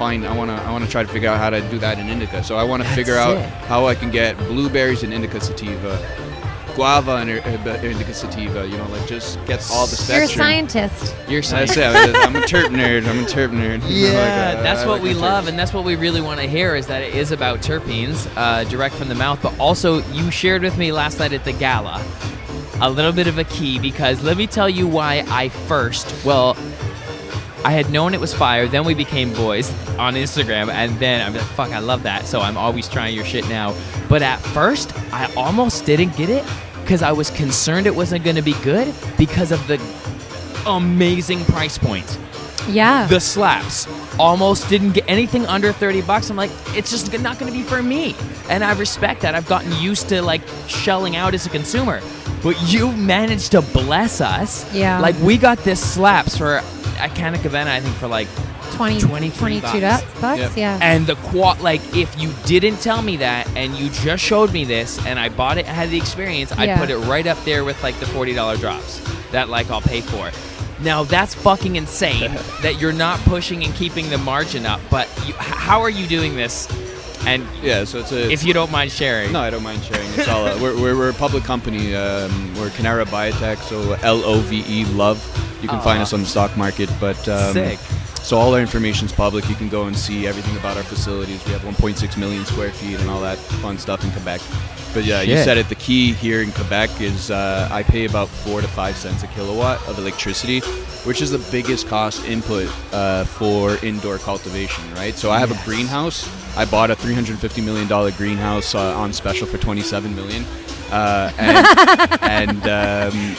to try to figure out how to do that in indica. So I want to figure out how I can get blueberries in indica sativa, guava in indica sativa. You know, like, just get all the spectrum. You're a scientist. I'm a terp nerd. Yeah, that's what we love, and that's what we really want to hear, is that it is about terpenes, direct from the mouth. But also, you shared with me last night at the gala a little bit of a key, because let me tell you why I had known it was fire, then we became boys on Instagram, and then I'm like, fuck, I love that, so I'm always trying your shit now. But at first, I almost didn't get it, because I was concerned it wasn't going to be good because of the amazing price point. Yeah. The slaps almost didn't get anything under $30. I'm like, it's just not going to be for me. And I respect that. I've gotten used to like shelling out as a consumer. But you managed to bless us. Yeah. Like, we got this slaps for at Canna Cabana, I think, for like $22. Yep. Yeah. And the like, if you didn't tell me that and you just showed me this and I bought it and had the experience, I'd put it right up there with like the $40 drops that like I'll pay for. Now, that's fucking insane that you're not pushing and keeping the margin up. But how are you doing this? And yeah, so if you don't mind sharing. No, I don't mind sharing. It's all we're a public company. We're Canara Biotech, so LOVE, love. You can find us on the stock market, but sick. So all our information is public. You can go and see everything about our facilities. We have 1.6 million square feet and all that fun stuff in Quebec. But yeah, you said it. The key here in Quebec is I pay about 4 to 5 cents a kilowatt of electricity, which is the biggest cost input for indoor cultivation, right? So I have a greenhouse. I bought a $350 million greenhouse on special for $27 million.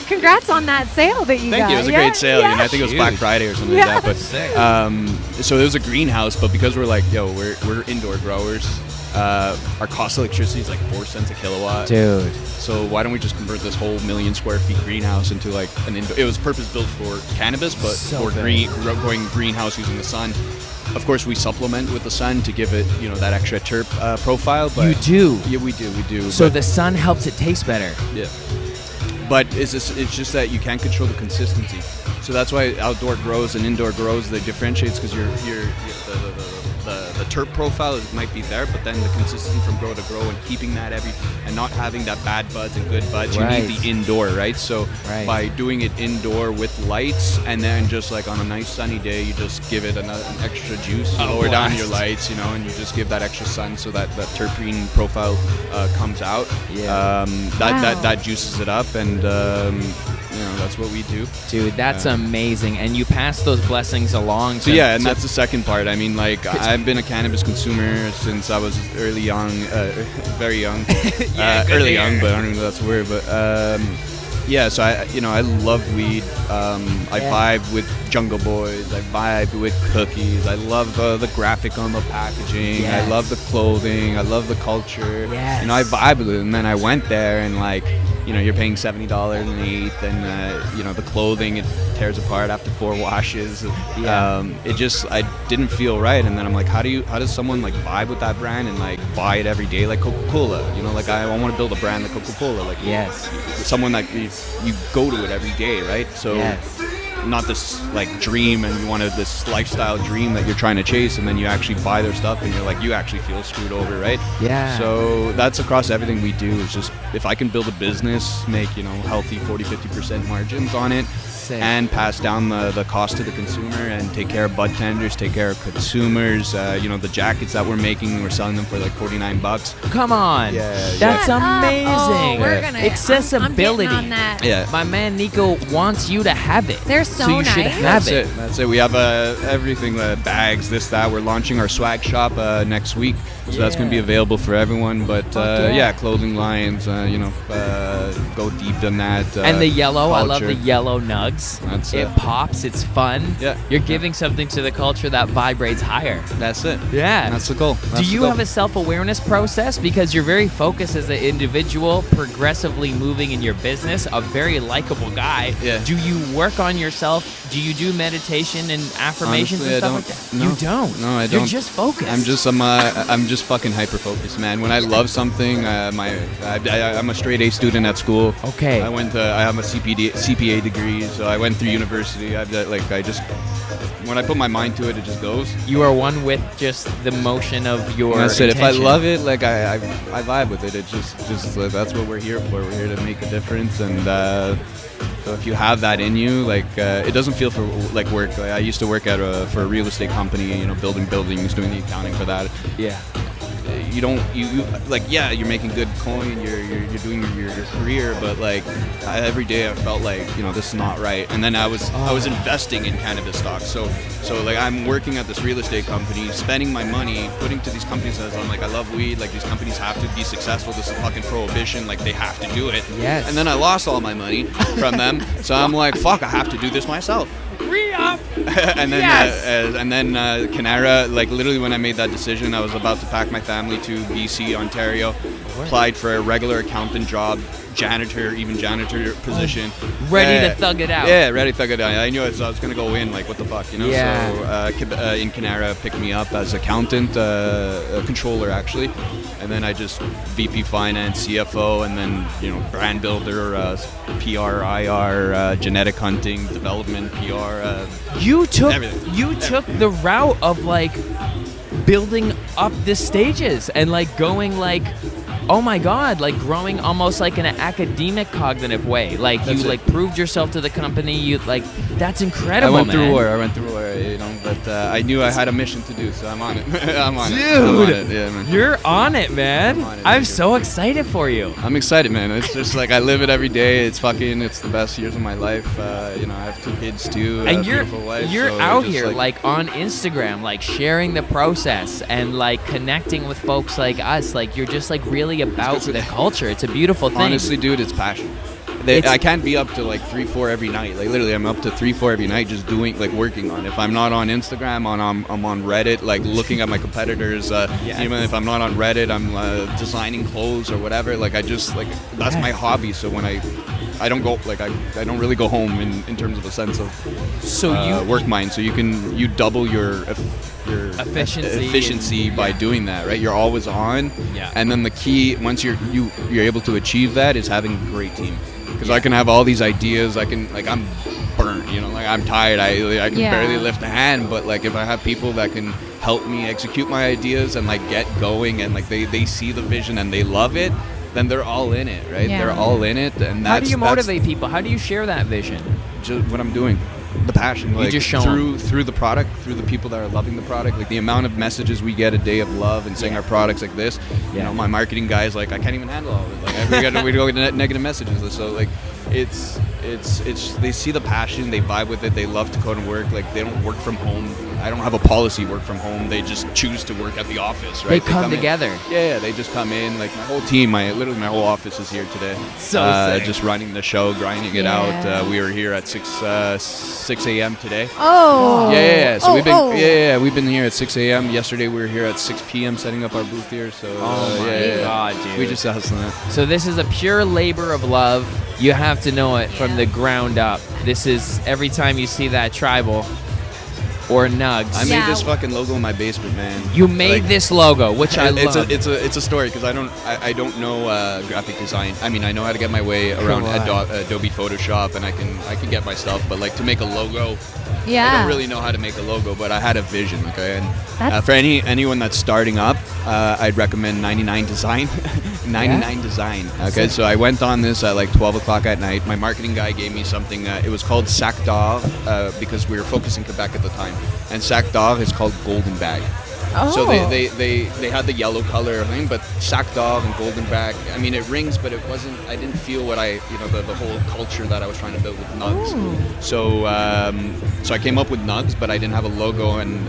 Congrats on that sale that you got. Thank you. It was a great sale. You know, I think it was Black Friday or something like that. But so it was a greenhouse, but because we're like, we're indoor growers. Our cost of electricity is like 4 cents a kilowatt. Dude. So why don't we just convert this whole 1 million square feet greenhouse into like an indoor? It was purpose built for cannabis, but for growing greenhouse using the sun. Of course, we supplement with the sun to give it, that extra terp profile. But you do. Yeah, we do. So the sun helps it taste better. Yeah. But it's just that you can't control the consistency. So that's why outdoor grows and indoor grows, they differentiates, because the terp profile might be there, but then the consistency from grow to grow and keeping that and not having that bad buds and good buds, Right. you need the indoor, right? So Right. by doing it indoor with lights, and then just like on a nice sunny day, you just give it an extra juice, you lower down your lights, you know, and you just give that extra sun so that terpene profile comes out. Yeah. That juices it up, and you know, that's what we do. Dude, that's amazing. And you pass those blessings along. So yeah, and that's the second part. I mean, like, I've been a cannabis consumer since I was very young, early young, but I don't even know that's weird. But yeah, so I love weed. I vibe with Jungle Boys. I vibe with cookies. I love the graphic on the packaging. Yes. I love the clothing. I love the culture. Yes. You know, I vibe with it. And then I went there, and like, you know, you're paying $70 an eighth, and you know, the clothing, it tears apart after 4 washes. I didn't feel right, and then I'm like, how does someone like vibe with that brand and like buy it every day, like Coca-Cola? You know, like I want to build a brand like Coca-Cola, like someone that you go to it every day, right? So not this like dream, and you wanted this lifestyle dream that you're trying to chase, and then you actually buy their stuff, and you're like, you actually feel screwed over, right? Yeah. So that's across everything we do. Is just, if I can build a business, make, you know, healthy 40-50% margins on it, and pass down the cost to the consumer, and take care of bud tenders, take care of consumers. You know, the jackets that we're making, we're selling them for like $49. Come on. Yeah, That's Shut up. amazing. Oh, we're gonna, accessibility. I'm getting on that. Yeah. My man Niko wants you to have it. They're so you should nice. have That's it. We have everything, bags, this, that. We're launching our swag shop next week, so that's going to be available for everyone. But clothing lines, go deep in that. And the yellow, culture. I love the yellow nugs. That's it. Pops, it's fun. Yeah. You're giving something to the culture that vibrates higher. That's it. Yeah. That's the goal. Do you have a self-awareness process? Because you're very focused as an individual, progressively moving in your business, a very likable guy. Yeah. Do you work on yourself? Do you do meditation and affirmations Honestly, and stuff I like don't. that? No. You don't? No, I don't. You're just focused. I'm just fucking hyper-focused, man. When I love something, I'm a straight A student at school. Okay. I have a CPA degree, so I went through university. When I put my mind to it, it just goes. You are one with just the motion of your That's it. If I intention. love it, like I vibe with it. It just that's what we're here for. We're here to make a difference, and so if you have that in you, like it doesn't feel for like work. Like, I used to work for a real estate company, you know, building buildings, doing the accounting for that. Yeah. You're making good coin, you're doing your career, but like every day I felt like, you know, this is not right. And then I was investing in cannabis stocks. So like I'm working at this real estate company, spending my money, putting to these companies as I'm like, I love weed, like these companies have to be successful, this is fucking prohibition, like they have to do it. Yes. And then I lost all my money from them, so I'm like, fuck, I have to do this myself. Re-up! and then Yes! Canara, like literally when I made that decision, I was about to pack my family to BC, Ontario, applied for a regular accountant job, janitor position. Ready to thug it out. Yeah, ready to thug it out. I knew I was going to go in, like, what the fuck, you know? Yeah. So in Canara picked me up as accountant, a controller actually, and then I just VP finance, CFO, and then, you know, brand builder, PR, IR, genetic hunting, development, PR. You took everything. the route of like building up the stages and like going like, oh my god, like growing almost like in an academic cognitive way. Like That's you it. like proved yourself to the company. You like, that's incredible. I went man. through war, you know, but I knew I had a mission to do, so I'm on it. I'm on it. Dude, I'm on it. Yeah, man. You're on it, man. I'm on it, I'm dude. so excited for you. I'm excited, man. It's just like I live it every day. It's the best years of my life. You know, I have 2 kids too. And a you're beautiful wife, you're so out just, here like on Instagram, like sharing the process and like connecting with folks like us. Like you're just like really about the culture. It's a beautiful thing. honestly, dude, it's passion. I can't be up to like 3-4 every night. Like literally, I'm up to 3-4 every night, just doing like working on. If I'm not on Instagram, I'm on Reddit, like looking at my competitors. Even if I'm not on Reddit, I'm designing clothes or whatever. Like I just like that's my hobby. So when I don't go like I don't really go home in terms of a sense of work mind. So you double your efficiency by doing that, right? You're always on. Yeah. And then the key once you're able to achieve that is having a great team. because I can have all these ideas. I'm burnt, I'm tired. I can barely lift a hand, but like if I have people that can help me execute my ideas and like get going, and like they see the vision and they love it, then they're all in it, right? Yeah. They're all in it, and How do you motivate people? How do you share that vision? just what I'm doing. The passion, like just show through the product, through the people that are loving the product, like the amount of messages we get a day of love and saying our products like this. My marketing guy is like, I can't even handle all of it. Like we get negative messages. So like, it's they see the passion, they vibe with it, they love to go to work. Like they don't work from home. I don't have a policy work from home. They just choose to work at the office, right? They come together. Yeah, they just come in. Like my whole team, literally my whole office is here today. So sick. Just running the show, grinding it out. We were here at 6 a.m. today. Oh. Yeah. So we've been here at 6 a.m. Yesterday we were here at 6 p.m. setting up our booth here. So God, dude. we just hustling it. So this is a pure labor of love. You have to know it from the ground up. This is every time you see that tribal or Nugs. I made this fucking logo in my basement, man. You made this logo, which I love. It's a story because I don't know graphic design. I mean, I know how to get my way around Adobe Photoshop, and I can get my stuff. But like to make a logo, I don't really know how to make a logo. But I had a vision, okay. And for anyone that's starting up, I'd recommend 99 Design. 99 Design. Okay, so I went on this at like 12 o'clock at night. My marketing guy gave me something. It was called Sac d'Or because we were focusing Quebec at the time. And Sac d'Or is called golden bag. Oh. So they had the yellow color thing, but Sac d'Or and golden bag, I mean, it rings, but it wasn't, I didn't feel what the whole culture that I was trying to build with Nugs. Ooh. So I came up with Nugs, but I didn't have a logo, and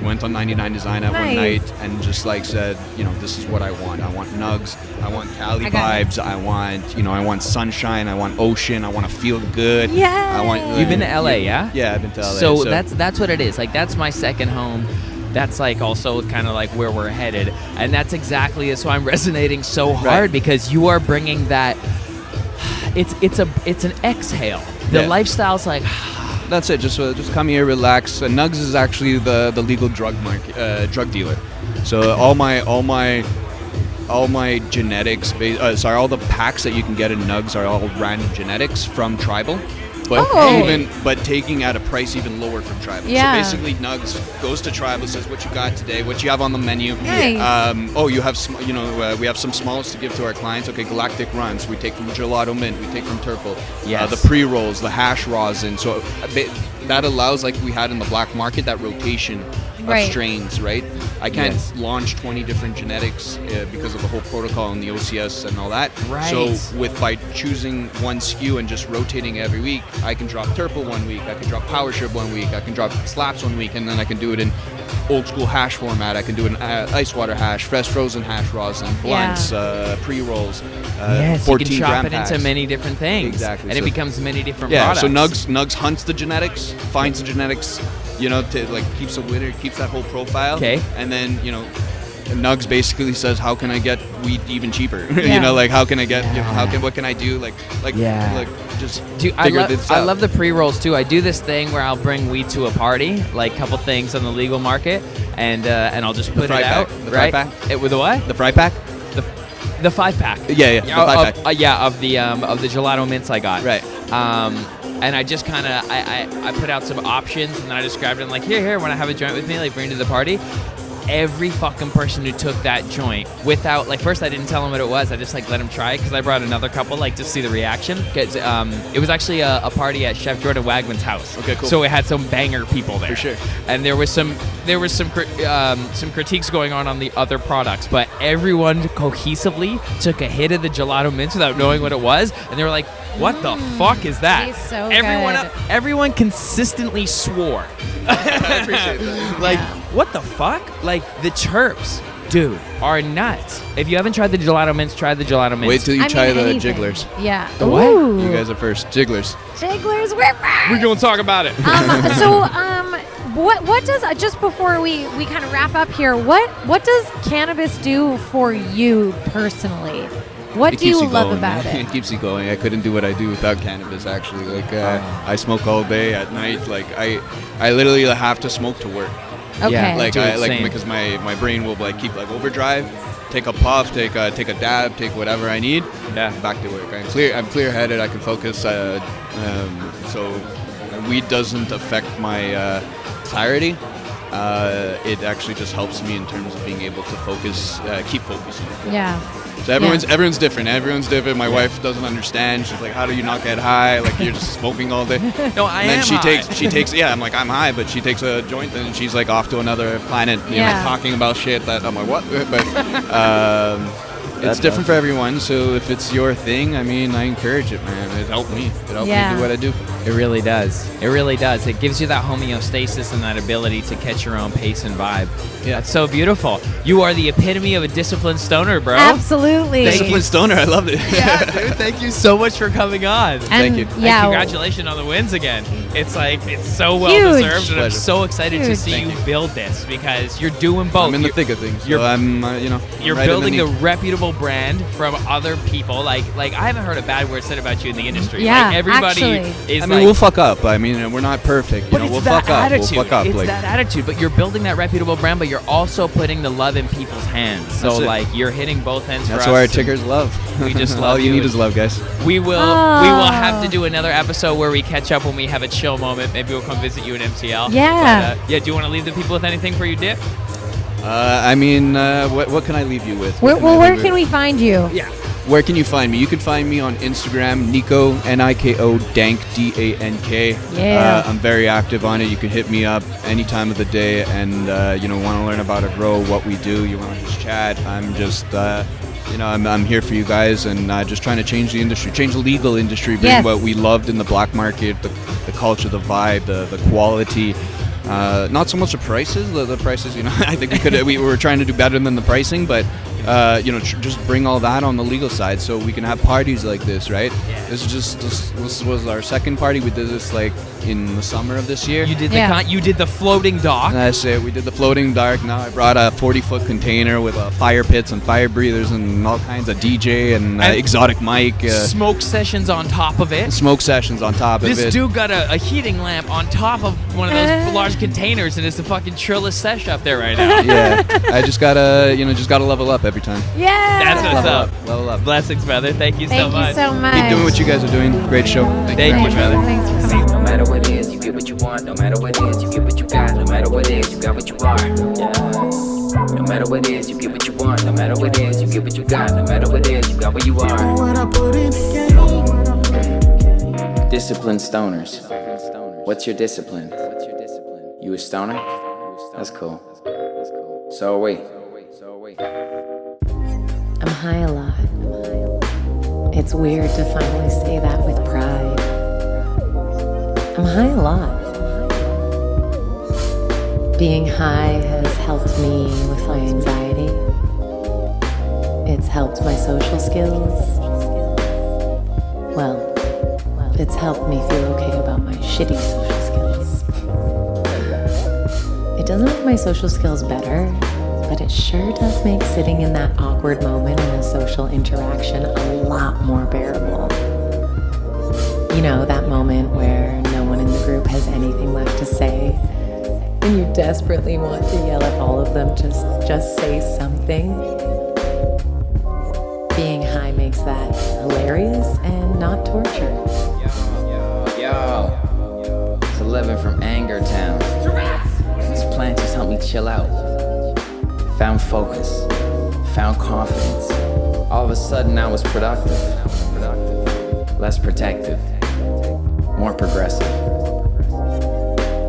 went on 99 Design at one night and just like said, this is what I want. I want Nugs, I want Cali vibes, I want sunshine, I want ocean, I want to feel good. Yeah. You've been to LA, yeah? Yeah, I've been to LA. So that's what it is. Like that's my second home. That's like also kind of like where we're headed, and that's exactly so I'm resonating so hard because you are bringing that. It's an exhale. The lifestyle's like. That's it. Just come here, relax. Nugs is actually the legal drug dealer. So all my genetics, all the packs that you can get in Nugs are all random genetics from Tribal. But taking at a price even lower from Tribal. Yeah. So basically, Nugs goes to Tribal, says what you got today, what you have on the menu. Nice. You have we have some smalls to give to our clients. Okay, Galactic Runs. We take from Gelato Mint. We take from Turple. Yes. The pre-rolls, the hash rosin. So that allows, like we had in the black market, that rotation of strains, right? I can't launch 20 different genetics because of the whole protocol and the OCS and all that. Right. So by choosing one SKU and just rotating every week, I can drop Turple 1 week, I can drop PowerShip 1 week, I can drop Slaps 1 week, and then I can do it in old school hash format. I can do an ice water hash, fresh frozen hash rosin, blunts, pre-rolls, 14 you can chop it packs. into many different things. Exactly. And it becomes many different products. products. So Nugs hunts the genetics, finds the genetics, to like keeps a winner, keeps that whole profile. Okay. And then, Nugs basically says, how can I get weed even cheaper? How can I get, what can I do? Just figure this out. I love the pre-rolls too. I do this thing where I'll bring weed to a party, like a couple things on the legal market, and I'll just put it out. The fry pack? With the what? The fry pack? The 5-pack. Yeah, the 5-pack. Of the gelato mints I got. Right. And I just kind of I put out some options, and then I described it like here when I have a joint with me, like bring it to the party. Every fucking person who took that joint without, first I didn't tell them what it was. I just let them try it because I brought another couple to see the reaction. Cause, it was actually a party at Chef Jordan Wagman's house. Okay, cool. So it had some banger people there. For sure. And there was some critiques going on the other products, but everyone cohesively took a hit of the gelato mints without knowing what it was, and they were like, "What the fuck is that?" Tastes so everyone consistently swore. I appreciate that. What the fuck? The chirps, dude, are nuts. If you haven't tried the gelato mints, try the gelato mints. Wait till you try the jigglers. Yeah. The what? Ooh. You guys are first. Jigglers. Jigglers, we're back. We're gonna talk about it. What does just before we kind of wrap up here? What does cannabis do for you personally? What do you love about it? It keeps you going. I couldn't do what I do without cannabis, actually. I smoke all day, at night. I literally have to smoke to work. Okay. Yeah. Because my brain will keep overdrive. take a puff, take a dab, take whatever I need. Yeah. Back to work. I'm clear-headed. I can focus. So weed doesn't affect my clarity. It actually just helps me in terms of being able to focus, keep focusing. Yeah. So everyone's different. Everyone's different. My wife doesn't understand. She's like, "How do you not get high? Like you're just smoking all day." No, I and then am she high. takes. Yeah, I'm like, I'm high, but she takes a joint and she's like off to another planet. You know, talking about shit that I'm like, what? But it's different for everyone. So if it's your thing, I mean, I encourage it, man. It helped me. It helped me do what I do. It really does. It really does. It gives you that homeostasis and that ability to catch your own pace and vibe. Yeah, it's so beautiful. You are the epitome of a disciplined stoner, bro. Absolutely. Disciplined stoner. I love it. Yeah, dude. Thank you so much for coming on. Thank you. Yeah. And congratulations on the wins again. It's like, it's so well Huge. deserved, and I'm so excited to see you build this because you're doing both. I'm in the thick of things. You're, so I'm, you're right building in the reputable brand from other people. Like I haven't heard a bad word said about you in the industry. Yeah, like everybody actually. is. I mean, we'll fuck up. I mean, we're not perfect. But We'll that fuck up. attitude. We'll fuck up. It's like, that attitude. But you're building that reputable brand, but you're also putting the love in people's hands. So That's it. like you're hitting both ends. That's for why our us. tickers love. We just love All you you. need is love, guys. We will have to do another episode where we catch up when we have a chill moment. Maybe we'll come visit you in MCL. Yeah. But, do you want to leave the people with anything for you, Dip? I mean, what can I leave you with? Where can we find you? Yeah. Where can you find me? You can find me on Instagram, Niko, Niko Dank, Dank. Yeah. I'm very active on it. You can hit me up any time of the day and, want to learn about it, grow what we do. You want to just chat. I'm just, I'm here for you guys and just trying to change the industry, change the legal industry, bring what we loved in the black market, the culture, the vibe, the quality. Not so much the prices. The prices, I think we were trying to do better than the pricing, but just bring all that on the legal side so we can have parties like this, right? Yeah. This was our second party. We did this like in the summer of this year. You did you did the floating dock. That's it. We did the floating dock. Now I brought a 40-foot container with fire pits and fire breathers and all kinds of DJ and exotic mic. Smoke sessions on top of it. Smoke sessions on top of it. This dude got a heating lamp on top of one of those large containers, and it's the fucking trillest sesh up there right now. Yeah, I just gotta level up every time. Yeah. That's what's up. Level up. Blessings, brother. Thank you so much. Thank you so much. Keep doing what you guys are doing. Great show. Thank you very much, brother. Thanks for coming. No matter what it is, you get what you want. No matter what it is, you get what you got. No matter what it is, you got what you are. Yeah. No matter what it is, you get what you want. No matter what it is, you get what you got. No matter what it is, you got what you are. What I put in the game. Disciplined stoners. What's your discipline? You a stoner? That's cool. So are we. I'm high a lot. It's weird to finally say that with pride. I'm high a lot. Being high has helped me with my anxiety. It's helped my social skills. Well, it's helped me feel okay about my shitty social skills. It doesn't make my social skills better, but it sure does make sitting in that awkward moment in a social interaction a lot more bearable. You know, that moment where no one in the group has anything left to say, and you desperately want to yell at all of them, just say something. Being high makes that hilarious and not torture. Yo. It's Ellevan from Anger Town. These plants just help me chill out. Found focus, found confidence. All of a sudden I was productive, less protective, more progressive.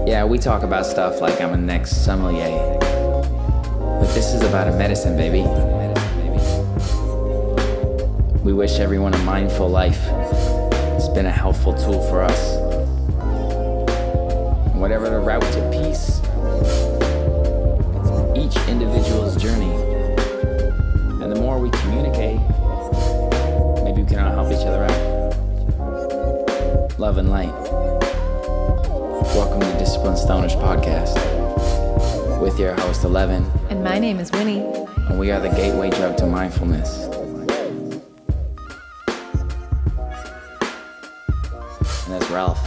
Yeah, we talk about stuff like I'm a next sommelier, but this is about a medicine, baby. We wish everyone a mindful life. It's been a helpful tool for us. Whatever the route to peace, each individual's journey. And the more we communicate, maybe we can all help each other out. Love and light. Welcome to Disciplined Stoners Podcast with your host Ellevan. And my name is Winnie. And we are the gateway drug to mindfulness. And that's Ralph.